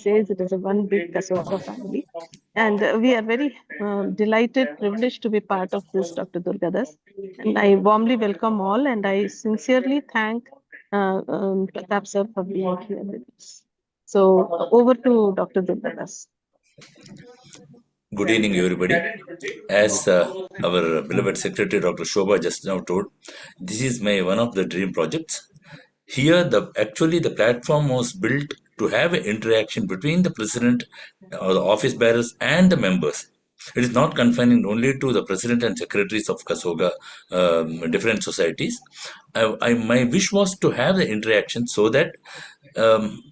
says it is a one big Kasoga family. And we are very delighted, privileged to be part of this, Dr. Durgadas. And I warmly welcome all, and I sincerely thank Pratap sir for being here with us. So over to Dr. Durgadas. Good evening, everybody. As our beloved secretary, Dr. Shobha, just now told, this is my one of the dream projects. Here, the platform was built to have an interaction between the president, or the office bearers, and the members. It is not confining only to the president and secretaries of Kasoga, different societies. My wish was to have the interaction so that um,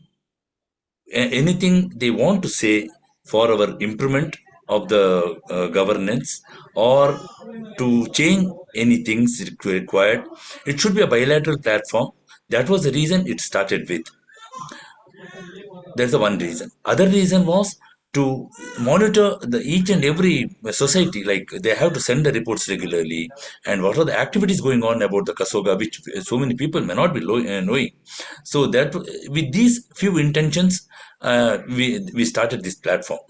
anything they want to say for our improvement of the governance or to change any things required, it should be a bilateral platform. That was the reason it started with. That's the one reason. Other reason was to monitor the each and every society, like they have to send the reports regularly, and what are the activities going on about the Kasoga, which so many people may not be knowing. So that with these few intentions, we started this platform.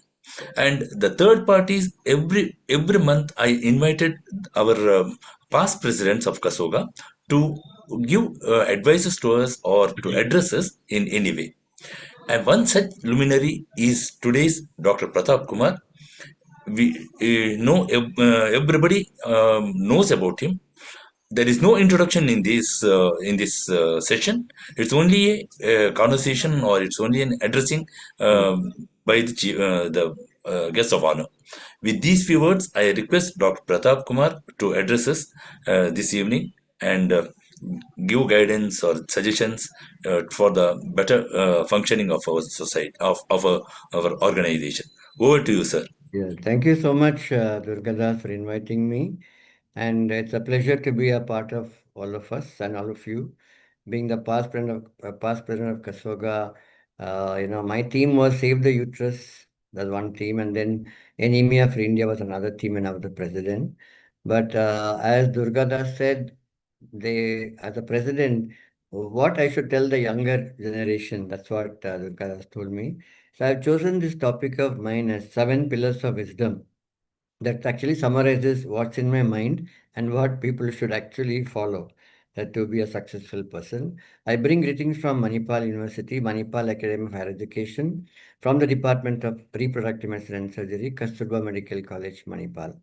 And the third part is every month I invited our past presidents of Kasoga to give advices to us or to address us in any way. And one such luminary is today's Dr. Pratap Kumar. We know everybody knows about him. There is no introduction in this session. It's only a conversation, or it's only an addressing by the guest of honor. With these few words, I request Dr. Pratap Kumar to address us this evening and give guidance or suggestions for the better functioning of our society, of our organization. Over to you, sir. Yeah, thank you so much, Durgadas, for inviting me. And it's a pleasure to be a part of all of us and all of you. Being the past president of Kasoga, my team was Save the Uterus, that's one team, and then Anemia for India was another team, and I was the president. But as Durgadas said, as a president, what I should tell the younger generation, that's what Durgadas told me. So I've chosen this topic of mine as 7 pillars of wisdom. That actually summarizes what's in my mind and what people should actually follow to be a successful person. I bring greetings from Manipal University, Manipal Academy of Higher Education, from the Department of Reproductive Medicine and Surgery, Kasturba Medical College, Manipal.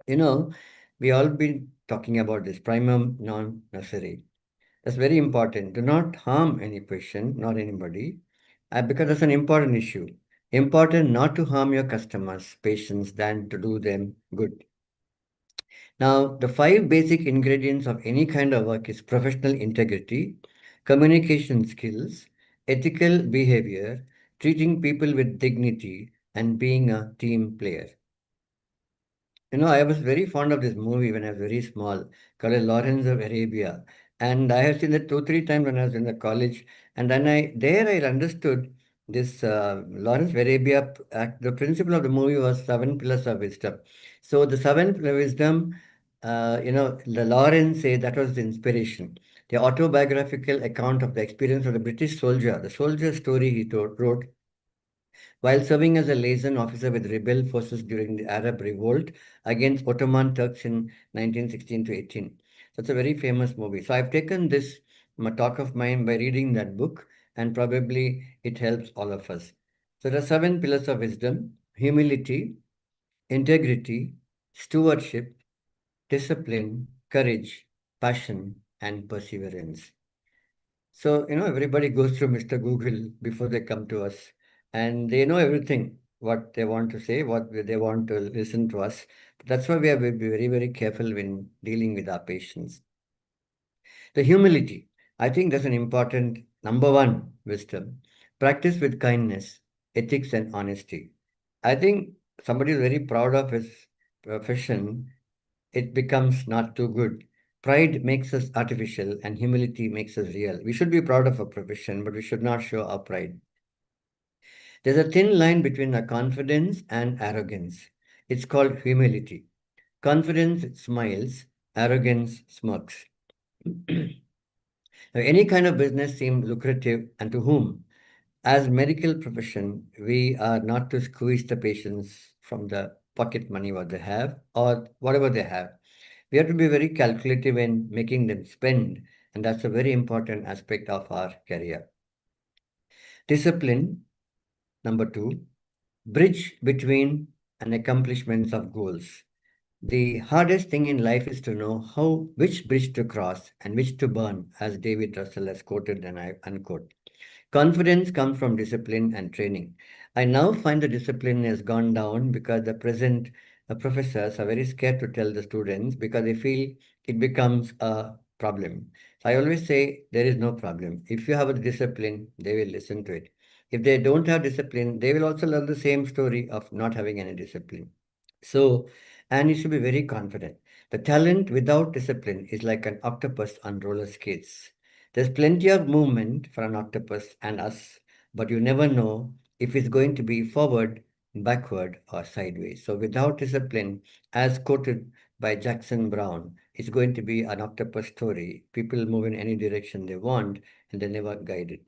You know, we all been talking about this primum non nocere. That's very important. Do not harm any patient, not anybody, because that's an important issue. Important not to harm your customers, patients, than to do them good. Now, the 5 basic ingredients of any kind of work is professional integrity, communication skills, ethical behavior, treating people with dignity, and being a team player. I was very fond of this movie when I was very small, called Lawrence of Arabia. And I have seen it 2, 3 times when I was in the college. And then I understood this Lawrence of Arabia, the principle of the movie was 7 pillars of wisdom. So the 7 pillar wisdom, the Lawrence say that was the inspiration. The autobiographical account of the experience of the British soldier, the soldier story he wrote while serving as a liaison officer with rebel forces during the Arab revolt against Ottoman Turks in 1916 to 18. That's a very famous movie. So I've taken this talk of mine by reading that book, and probably it helps all of us. So there are 7 pillars of wisdom: humility, integrity, stewardship, discipline, courage, passion, and perseverance. So, everybody goes through Mr. Google before they come to us, and they know everything, what they want to say, what they want to listen to us. That's why we have to be very, very careful when dealing with our patients. The humility, I think that's an important number one wisdom. Practice with kindness, ethics, and honesty. I think somebody is very proud of his profession, it becomes not too good. Pride makes us artificial and humility makes us real. We should be proud of our profession, but we should not show our pride. There's a thin line between our confidence and arrogance. It's called humility. Confidence smiles, arrogance smirks. Now, any kind of business seems lucrative, and to whom? As medical profession, we are not to squeeze the patients from the pocket money what they have or whatever they have. We have to be very calculative in making them spend, and that's a very important aspect of our career. Discipline, number two, bridge between and accomplishments of goals. The hardest thing in life is to know which bridge to cross and which to burn, as David Russell has quoted and I unquote. Confidence comes from discipline and training. I now find the discipline has gone down because the present professors are very scared to tell the students because they feel it becomes a problem. So I always say there is no problem. If you have a discipline, they will listen to it. If they don't have discipline, they will also learn the same story of not having any discipline. So, and you should be very confident. The talent without discipline is like an octopus on roller skates. There's plenty of movement for an octopus and us, but you never know if it's going to be forward, backward, or sideways. So, without discipline, as quoted by Jackson Brown, it's going to be an octopus story. People move in any direction they want and they're never guided.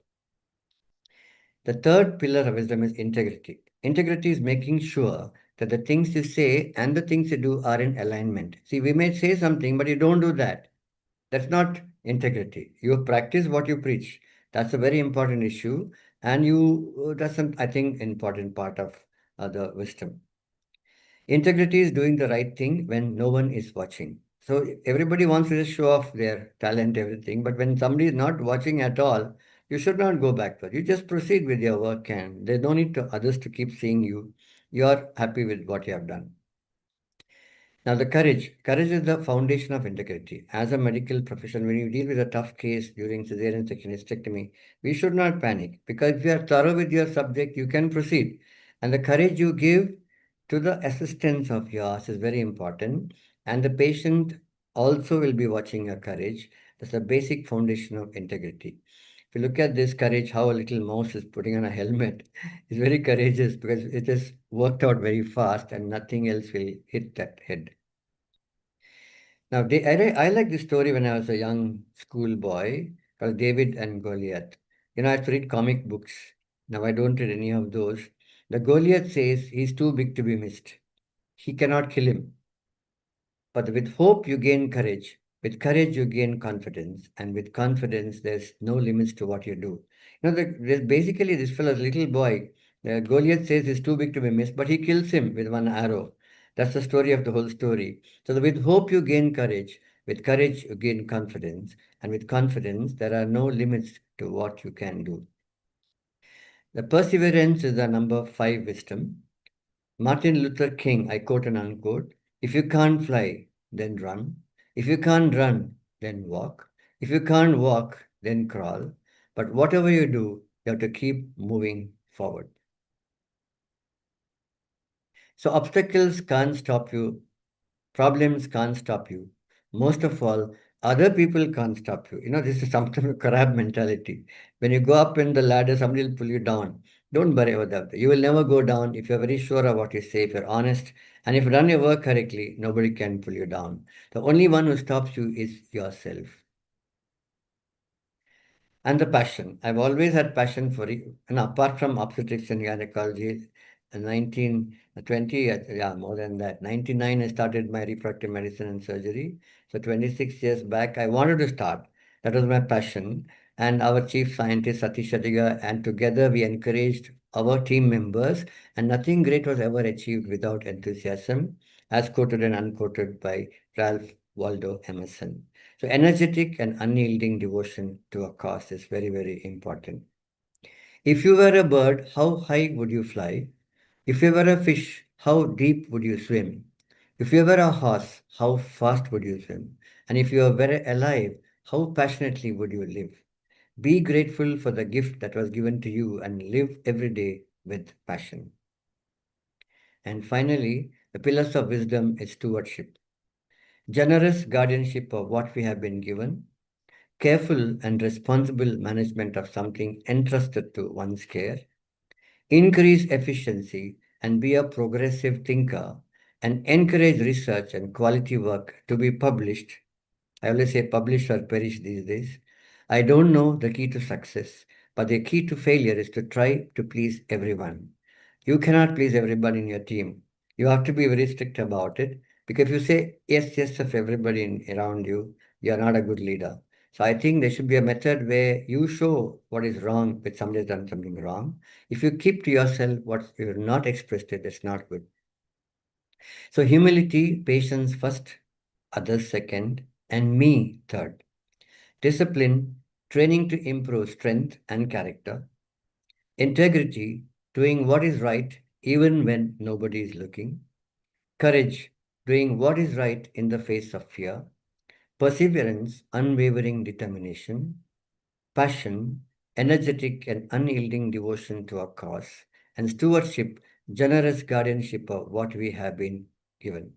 The third pillar of wisdom is integrity. Integrity is making sure that the things you say and the things you do are in alignment. See, we may say something, but you don't do that. That's not integrity. You practice what you preach. That's a very important issue. And that's, I think, important part of the wisdom. Integrity is doing the right thing when no one is watching. So everybody wants to just show off their talent, everything. But when somebody is not watching at all, you should not go backward. You just proceed with your work, and there's no need to others to keep seeing you. You are happy with what you have done. Now, the courage. Courage is the foundation of integrity. As a medical profession, when you deal with a tough case during cesarean section hysterectomy, we should not panic because if you are thorough with your subject, you can proceed. And the courage you give to the assistance of yours is very important. And the patient also will be watching your courage. That's the basic foundation of integrity. If you look at this courage, how a little mouse is putting on a helmet, is very courageous because it has worked out very fast and nothing else will hit that head. Now, I like this story when I was a young schoolboy called David and Goliath. I used to read comic books. Now, I don't read any of those. The Goliath says he's too big to be missed. He cannot kill him. But with hope, you gain courage. With courage, you gain confidence. And with confidence, there's no limits to what you do. Basically, this fellow's little boy, Goliath says he's too big to be missed, but he kills him with one arrow. That's the story of the whole story. So with hope, you gain courage. With courage, you gain confidence. And with confidence, there are no limits to what you can do. The perseverance is the number 5 wisdom. Martin Luther King, I quote and unquote, if you can't fly, then run. If you can't run, then walk. If you can't walk, then crawl. But whatever you do, you have to keep moving forward. So obstacles can't stop you. Problems can't stop you. Most of all, other people can't stop you. This is something of crab mentality. When you go up in the ladder, somebody will pull you down. Don't worry about that. You will never go down if you're very sure of what you say, if you're honest, and if you run your work correctly, nobody can pull you down. The only one who stops you is yourself. And the passion. I've always had passion for it. And apart from obstetrics and gynecology, in 1920, yeah, more than that. 99, I started my reproductive medicine and surgery. So 26 years back, I wanted to start. That was my passion. And our chief scientist, Satish Adiga, and together we encouraged our team members. And nothing great was ever achieved without enthusiasm, as quoted and unquoted by Ralph Waldo Emerson. So energetic and unyielding devotion to a cause is very, very important. If you were a bird, how high would you fly? If you were a fish, how deep would you swim? If you were a horse, how fast would you swim? And if you were alive, how passionately would you live? Be grateful for the gift that was given to you and live every day with passion. And finally, the pillars of wisdom is stewardship. Generous guardianship of what we have been given, careful and responsible management of something entrusted to one's care, increase efficiency and be a progressive thinker, and encourage research and quality work to be published. I always say publish or perish these days. I don't know the key to success, But the key to failure is to try to please everyone. You cannot please everybody in your team. You have to be very strict about it, because if you say yes, yes of everybody around you, you are not a good leader. So I think there should be a method where you show what is wrong when somebody has done something wrong. If you keep to yourself what you're not expressed it, it's not good. So humility, patience first, others second, and me third. Discipline, training to improve strength and character. Integrity, doing what is right even when nobody is looking. Courage, doing what is right in the face of fear. Perseverance, unwavering determination. Passion, energetic and unyielding devotion to our cause. And stewardship, generous guardianship of what we have been given.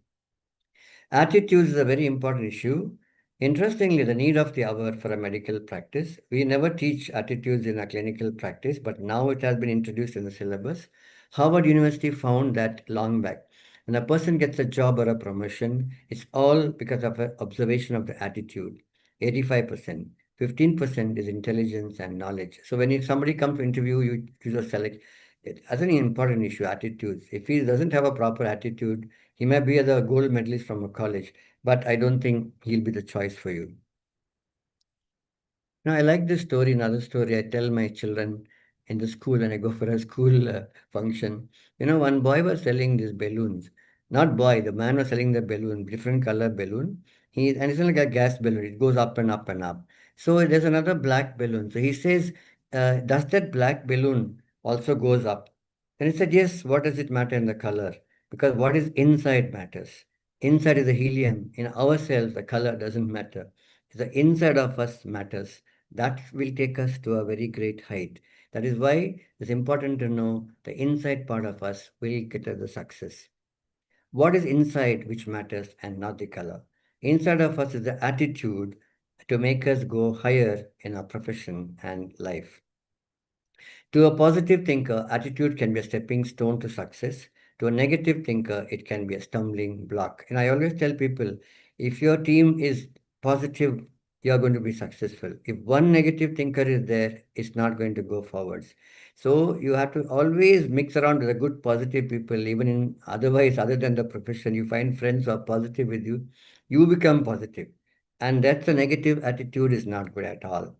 Attitude is a very important issue. Interestingly, the need of the hour for a medical practice. We never teach attitudes in a clinical practice, but now it has been introduced in the syllabus. Harvard University found that long back. When a person gets a job or a promotion, it's all because of an observation of the attitude. 85%. 15% is intelligence and knowledge. So when somebody comes to interview you, just select. That's an important issue, attitudes. If he doesn't have a proper attitude, he may be the gold medalist from a college, but I don't think he'll be the choice for you. Now, I like this story, another story I tell my children in the school when I go for a school function. One boy was selling these balloons. Not boy, the man was selling the balloon, different color balloon. And it's like a gas balloon. It goes up and up and up. So there's another black balloon. So he says, does that black balloon also goes up? And he said, yes, what does it matter in the color? Because what is inside matters. Inside is the helium. In ourselves, the color doesn't matter. The inside of us matters. That will take us to a very great height. That is why it's important to know the inside part of us will get us the success. What is inside which matters and not the color? Inside of us is the attitude to make us go higher in our profession and life. To a positive thinker, attitude can be a stepping stone to success. To a negative thinker, it can be a stumbling block. And I always tell people, if your team is positive, you're going to be successful. If one negative thinker is there, it's not going to go forwards. So you have to always mix around with the good, positive people, even in otherwise, other than the profession. You find friends who are positive with you, you become positive. And that's a negative attitude is not good at all.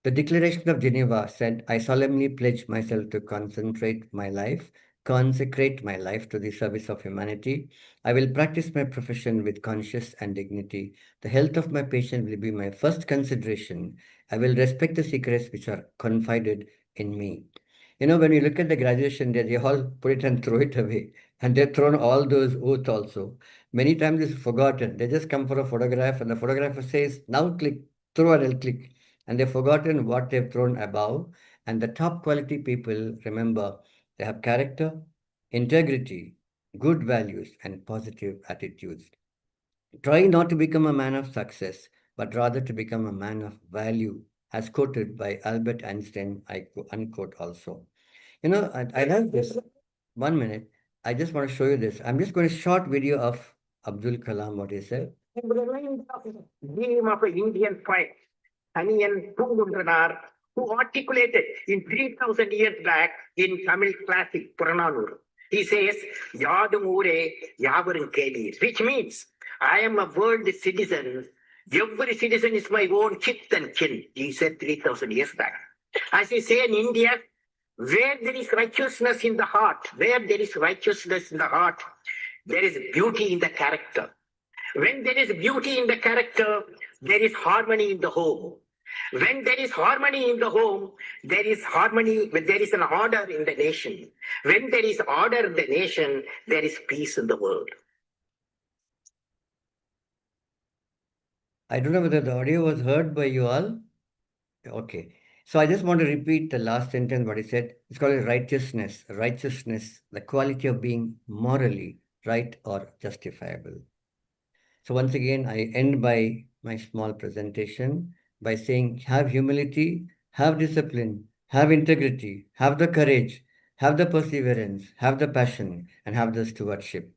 The Declaration of Geneva said, I solemnly pledge myself to consecrate my life to the service of humanity. I will practice my profession with conscience and dignity. The health of my patient will be my first consideration. I will respect the secrets which are confided in me. When you look at the graduation day, they all put it and throw it away. And they've thrown all those oaths also. Many times it's forgotten. They just come for a photograph and the photographer says, now click, throw and I'll click. And they've forgotten what they've thrown above. And the top quality people, remember, they have character, integrity, good values, and positive attitudes. Try not to become a man of success, but rather to become a man of value, as quoted by Albert Einstein, unquote also. I love this. 1 minute. I just want to show you this. I'm just going to short video of Abdul Kalam, what he said. Dream of an Indian poet, Aniyan Pungundranar, who articulated in 3000 years back in Tamil classic Purananur. He says, Yadum Ure, Yavarum Keli, which means I am a world citizen. Every citizen is my own kith and kin. He said 3000 years back. As we say in India, where there is righteousness in the heart, there is beauty in the character. When there is beauty in the character, there is harmony in the home. When there is harmony in the home, there is harmony, when there is an order in the nation. When there is order in the nation, there is peace in the world. I don't know whether the audio was heard by you all. Okay. So I just want to repeat the last sentence, what he said. It's called righteousness. Righteousness, the quality of being morally right or justifiable. So once again, I end by my small presentation by saying, have humility, have discipline, have integrity, have the courage, have the perseverance, have the passion, and have the stewardship.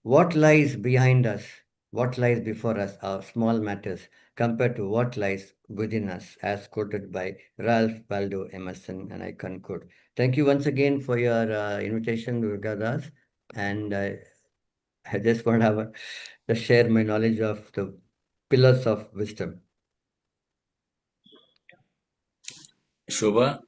What lies behind us what lies before us are small matters compared to what lies within us, as quoted by Ralph Waldo Emerson, and I conclude. Thank you once again for your invitation, Durgadas, and I just want to share my knowledge of the pillars of wisdom. Shobha,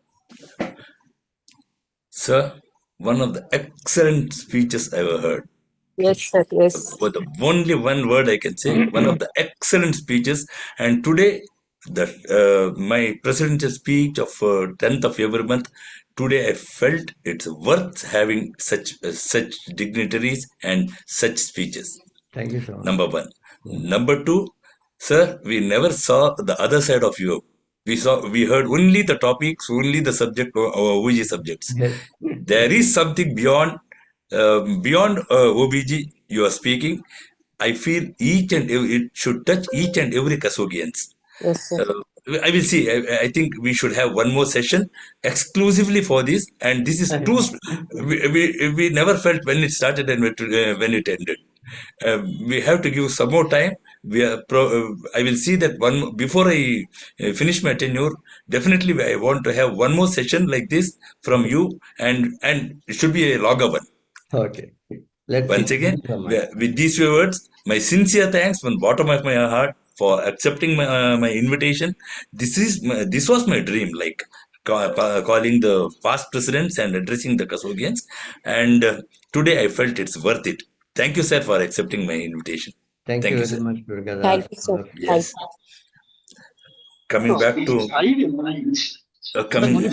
sir, one of the excellent speeches I ever heard. Yes, sir. Yes. But the only one word I can say, one of the excellent speeches. And today, my presidential speech of 10th of every month, today I felt it's worth having such dignitaries and such speeches. Thank you so much. Number one. Yeah. Number two, sir, we never saw the other side of you. We heard only the topics, only the subject, or OBG subjects. Yes. There is something beyond OBG you are speaking. I feel it should touch each and every Kasogians. Yes, sir. I will see. I think we should have one more session exclusively for this. And this is too. We never felt when it started and when it ended. We have to give some more time. I will see that one before I finish my tenure. Definitely, I want to have one more session like this from you, and it should be a longer one. Okay. Let's Once see. again, Thank you so much. with these few words, my sincere thanks from the bottom of my heart for accepting my invitation. This was my dream, like calling the past presidents and addressing the Kasogians, and today I felt it's worth it. Thank you, sir, for accepting my invitation. Thank Thank you you, very sir. much, Durgadas. Thank you, sir. Thank Yes. Coming back to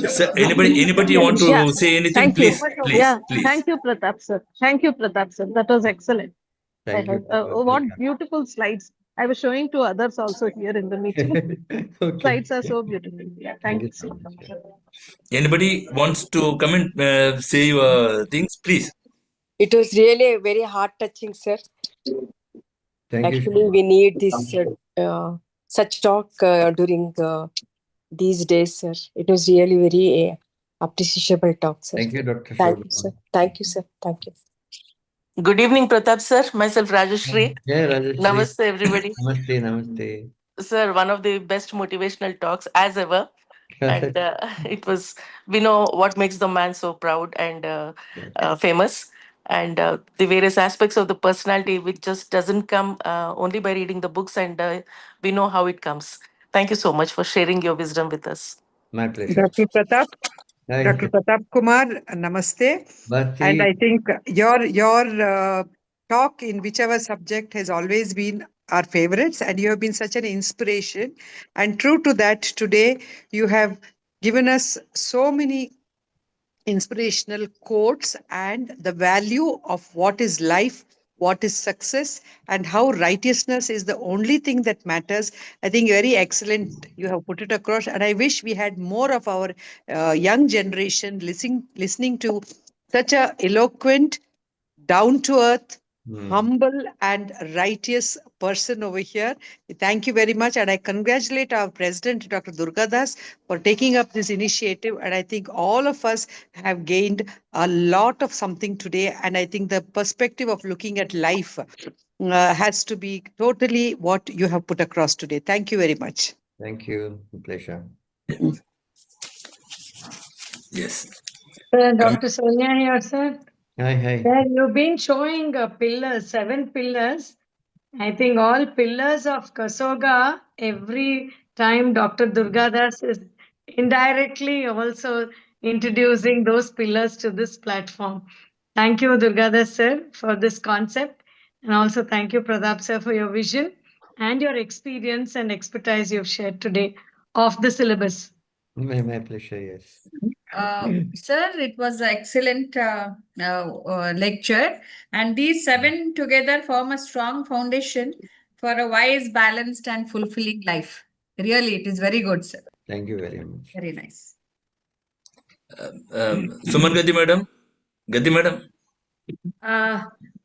sir, anybody want to Yeah, say anything? thank you. Please, Yeah, please. thank you, Pratap sir. Thank you, Pratap sir. That was excellent. Thank you. What Welcome. beautiful slides. I was showing to others also here in the meeting. Okay. Slides are so beautiful. Yeah, thank you so so much. much. Anybody wants to comment, say your things, please. It was really very heart touching, sir. Thank you. Actually, we need this such talk during these days, sir. It was really very appreciable talk, sir. Thank you, Dr. Thank Shobha. you, sir. Thank you, sir. Thank you. Good evening, Pratap sir. Myself Rajashri. Yeah, Rajeshri. Namaste, everybody. Namaste, namaste. Sir, one of the best motivational talks as ever. And it was, we know what makes the man so proud and famous. And the various aspects of the personality, which just doesn't come only by reading the books, and we know how it comes. Thank you so much for sharing your wisdom with us. My pleasure. Dr. Pratap, Hi. Dr. Pratap Kumar, namaste. Bhakti. And I think your talk in whichever subject has always been our favorites, and you have been such an inspiration. And true to that, today you have given us so many inspirational quotes and the value of what is life, what is success, and how righteousness is the only thing that matters. I think very excellent. You have put it across, and I wish we had more of our young generation listening to such a eloquent, down to earth, humble and righteous person over here. Thank you very much. And I congratulate our president, Dr. Durgadas, for taking up this initiative. And I think all of us have gained a lot of something today. And I think the perspective of looking at life has to be totally what you have put across today. Thank you very much. Thank you. Pleasure. Yes. Dr. Sonia here, sir. Hi, hi. Sir, you've been showing pillars, 7 pillars. I think all pillars of Kasoga, every time Dr. Durgadas is indirectly also introducing those pillars to this platform. Thank you, Durgadas sir, for this concept. And also thank you, Pratap sir, for your vision and your experience and expertise you've shared today of the syllabus. My pleasure, yes. Sir, it was an excellent lecture, and these 7 together form a strong foundation for a wise, balanced, and fulfilling life. Really, it is very good, sir. Thank you very much. Very nice. Suman Gaddi madam. Gaddi madam.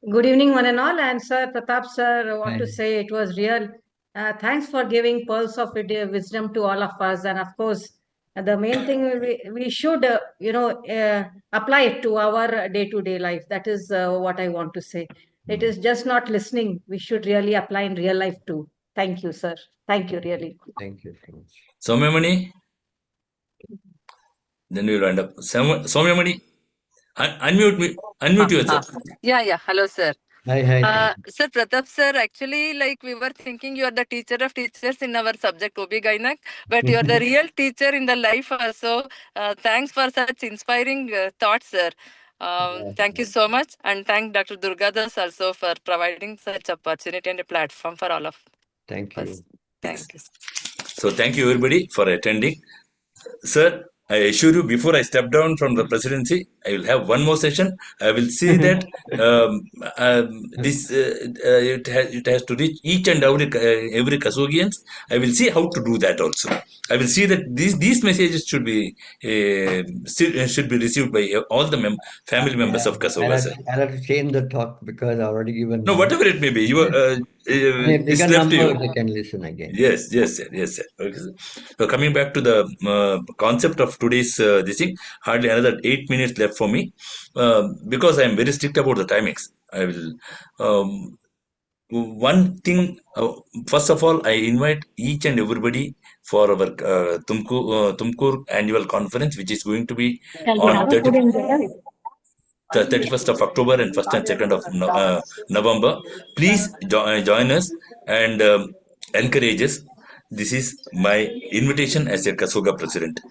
Good evening, one and all. And Sir Pratap sir, what Hi. to say? It was real. Thanks for giving pearls of wisdom to all of us. And of course, the main thing we should, apply it to our day-to-day life. That is what I want to say. It is just not listening. We should really apply in real life too. Thank you, sir. Thank you, really. Thank you so much. Soumyamani, then we will end up. Soumyamani, unmute me, unmute yourself. Yeah. Hello, sir. Hi. Sir Pratap sir, actually, like we were thinking you are the teacher of teachers in our subject OB-GYN, but you are the real teacher in the life also. Thanks for such inspiring thoughts, sir. Thank you so much, and thank Dr. Durgadas also for providing such opportunity and a platform for all of Thank you. us. Thank you. So thank you everybody for attending. Sir, I assure you, before I step down from the presidency, I will have one more session. I will see that it has to reach each and every Kasogians. I will see how to do that also. I will see that these messages should be received by all the family members of Kasoga, sir. I'll have to change the talk because I already given. No, whatever it may be, you bigger it's left to number you. they can listen again. Yes, sir. Okay, sir. So coming back to the concept of today's this thing, hardly another 8 minutes left for me, because I am very strict about the timings. I will. One thing, first of all, I invite each and everybody for our Tumkur annual conference, which is going to be on 31st of October and 1st and 2nd of November. Please join us and encourage us. This is my invitation as a Kasoga president.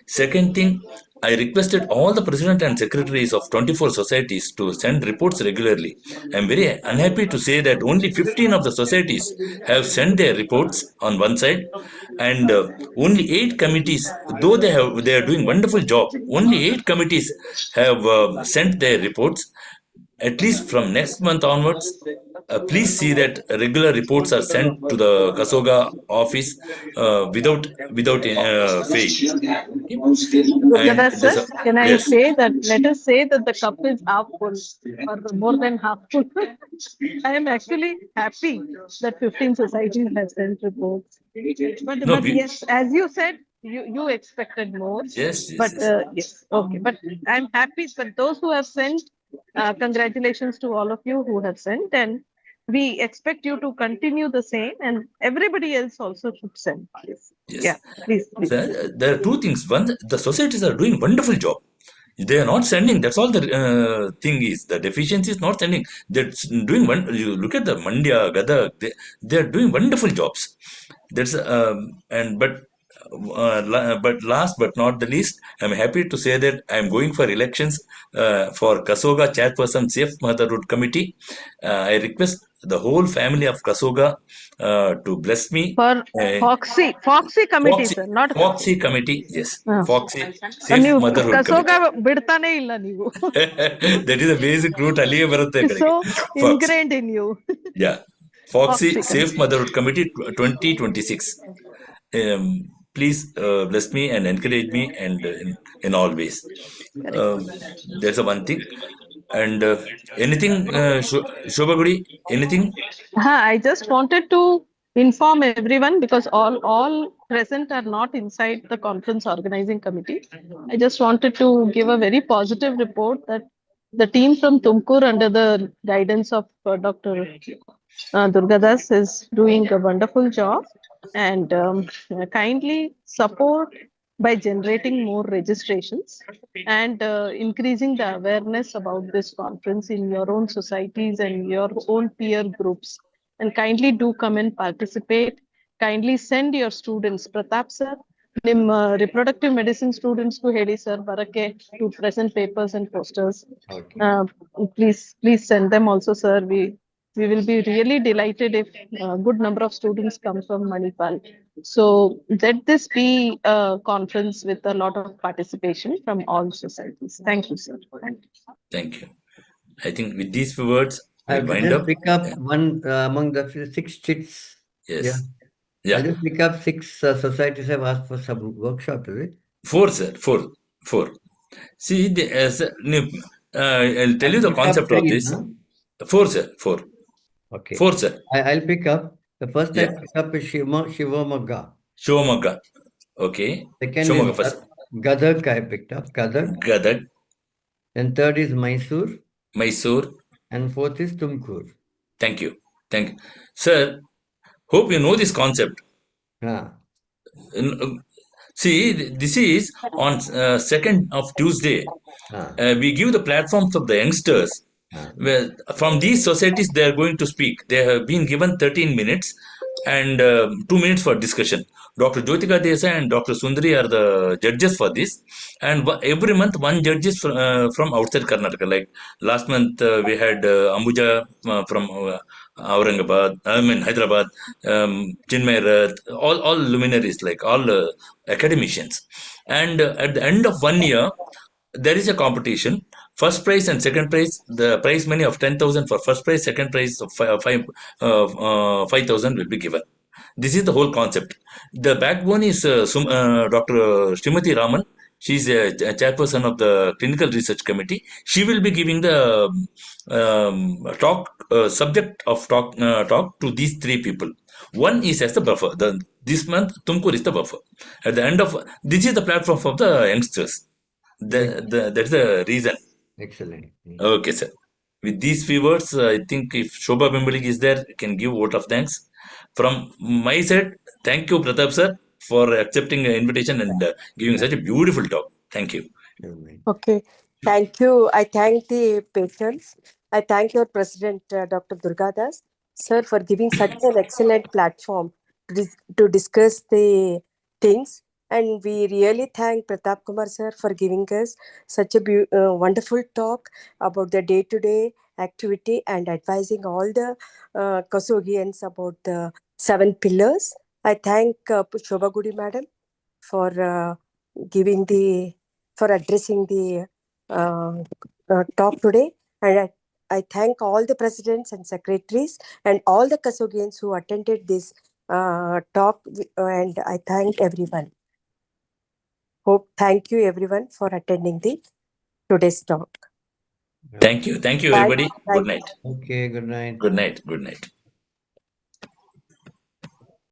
Second thing, I requested all the president and secretaries of 24 societies to send reports regularly. I am very unhappy to say that only 15 of the societies have sent their reports on one side, and only 8 committees, though they are doing wonderful job, only 8 committees have sent their reports. At least from next month onwards, please see that regular reports are sent to the Kasoga office without fail. Durgadas sir, can I say that, let us say that the cup is half full or more than half full. I am actually happy that 15 societies have sent reports. But yes, as you said, you expected more. Yes. Yes, okay. But I'm happy for those who have sent. Congratulations to all of you who have sent, and we expect you to continue the same, and everybody else also should send. Yes. Yeah, please. Sir, there are two things. One, the societies are doing wonderful job. They are not sending. That's all the thing is. The deficiency is not sending. They're doing one. You look at the Mandya, Gadag. They are doing wonderful jobs. That's but last but not the least, I'm happy to say that I'm going for elections for Kasoga Chairperson Safe Motherhood Committee. I request the whole family of Kasoga to bless me. For Foxy committee, sir, not Foxy committee. Yes, Foxy Safe Motherhood Kasoga bidtane illa neevu. That is a basic route. So ingrained in you. Yeah, Foxy Safe Motherhood Committee 2026. Please bless me and encourage me, and in all ways. That's the one thing. And anything, Shobha Gudi, anything? I just wanted to inform everyone, because all present are not inside the conference organizing committee. I just wanted to give a very positive report that the team from Tumkur, under the guidance of Dr. Durgadas, is doing a wonderful job, and kindly support by generating more registrations and increasing the awareness about this conference in your own societies and your own peer groups. And kindly do come and participate. Kindly send your students. Pratap sir, reproductive medicine students to Hedi sir Barake to present papers and posters. Please send them also, sir. We will be really delighted if a good number of students come from Manipal. So let this be a conference with a lot of participation from all societies. Thank you, sir. Thank you. I think with these words, I'll just pick up one among the 6 chits. Yes. Yeah. I'll just pick up 6 societies have asked for some workshop, is it? 4, sir. 4. See, I'll tell you the concept of this. 4, sir. 4. Okay. 4, sir. I'll pick up. The first I pick up is Shivamogga. Shivamogga. Okay. Second is Gadag I picked up. Gadag. Then third is Mysore. And fourth is Tumkur. Thank you. Thank you. Sir, hope you know this concept. Ah, See, this is on 2nd of Tuesday. ah, We give the platforms of the youngsters. ah. Well, from these societies, they are going to speak. They have been given 13 minutes and 2 minutes for discussion. Dr. Jyotika Desai and Dr. Sundari are the judges for this. And every month, one judge is from outside Karnataka. Like last month, we had Ambuja from Aurangabad, Hyderabad, Chinmay Rath, all luminaries, like all academicians. And at the end of 1 year, there is a competition. First prize and second prize, the prize money of 10,000 for first prize, second prize of 5,000 will be given. This is the whole concept. The backbone is Dr. Srimati Raman. She's a chairperson of the clinical research committee. She will be giving the talk subject of talk to these three people. One is as the buffer. This month Tumkur is the buffer. At the end of this is the platform of the youngsters. That's the reason. Excellent. Okay, sir. With these few words, I think if Shobha Bembalik is there, you can give vote of thanks. From my side, thank you, Pratap sir, for accepting the invitation and giving such a beautiful talk. Thank you. Okay, thank you. I thank the patrons. I thank your president, Dr. Durgadas, sir, for giving such an excellent platform to discuss the things. And we really thank Pratap Kumar sir for giving us such a wonderful talk about the day-to-day activity and advising all the Kasogians about the 7 pillars. I thank Shobha Gudi madam for addressing the talk today. And I thank all the presidents and secretaries and all the Kasogians who attended this talk. And I thank everyone. Thank you everyone for attending today's talk. Thank you. Thank you, everybody. Good night. Okay, good night. Good night. Good night.